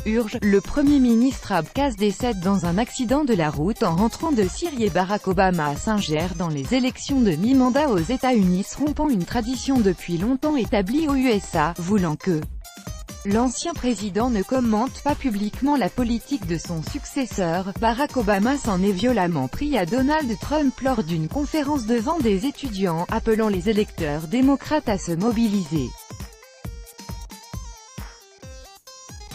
Urge, le Premier ministre Abkhaz décède dans un accident de la route en rentrant de Syrie et Barack Obama s'ingère dans les élections de mi-mandat aux États-Unis, rompant une tradition depuis longtemps établie aux USA, voulant que l'ancien président ne commente pas publiquement la politique de son successeur. Barack Obama s'en est violemment pris à Donald Trump lors d'une conférence devant des étudiants, appelant les électeurs démocrates à se mobiliser.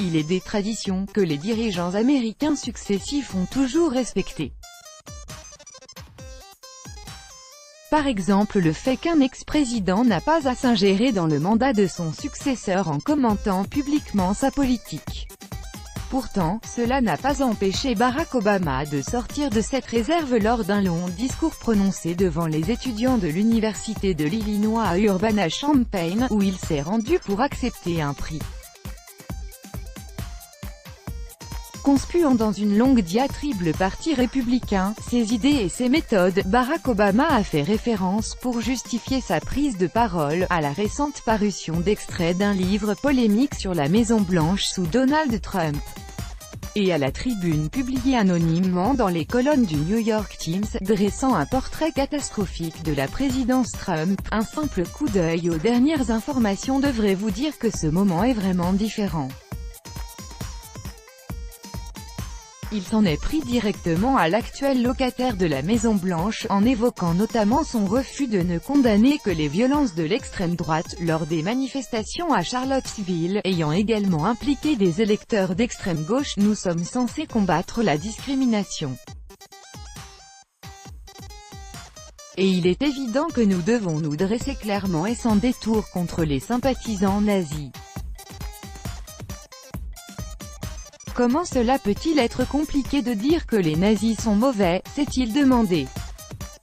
Il est des traditions que les dirigeants américains successifs ont toujours respectées. Par exemple le fait qu'un ex-président n'a pas à s'ingérer dans le mandat de son successeur en commentant publiquement sa politique. Pourtant, cela n'a pas empêché Barack Obama de sortir de cette réserve lors d'un long discours prononcé devant les étudiants de l'Université de l'Illinois à Urbana-Champaign, où il s'est rendu pour accepter un prix. Conspuant dans une longue diatribe le Parti républicain, ses idées et ses méthodes, Barack Obama a fait référence pour justifier sa prise de parole à la récente parution d'extraits d'un livre polémique sur la Maison-Blanche sous Donald Trump, et à la tribune publiée anonymement dans les colonnes du New York Times, dressant un portrait catastrophique de la présidence Trump. Un simple coup d'œil aux dernières informations devrait vous dire que ce moment est vraiment différent. Il s'en est pris directement à l'actuel locataire de la Maison-Blanche, en évoquant notamment son refus de ne condamner que les violences de l'extrême droite, lors des manifestations à Charlottesville, ayant également impliqué des électeurs d'extrême gauche. Nous sommes censés combattre la discrimination. Et il est évident que nous devons nous dresser clairement et sans détour contre les sympathisants nazis. Comment cela peut-il être compliqué de dire que les nazis sont mauvais, s'est-il demandé.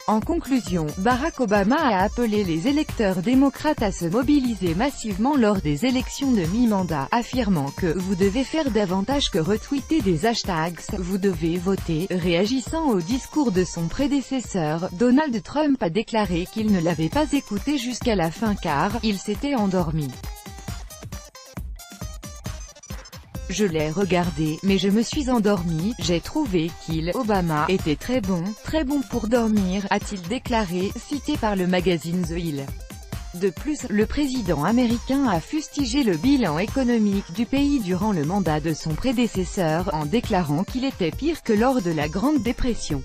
En conclusion, Barack Obama a appelé les électeurs démocrates à se mobiliser massivement lors des élections de mi-mandat, affirmant que « vous devez faire davantage que retweeter des hashtags, vous devez voter ». Réagissant au discours de son prédécesseur, Donald Trump a déclaré qu'il ne l'avait pas écouté jusqu'à la fin car « il s'était endormi ». Je l'ai regardé, mais je me suis endormi, j'ai trouvé qu'il, Obama, était très bon pour dormir, a-t-il déclaré, cité par le magazine The Hill. De plus, le président américain a fustigé le bilan économique du pays durant le mandat de son prédécesseur, en déclarant qu'il était pire que lors de la Grande Dépression.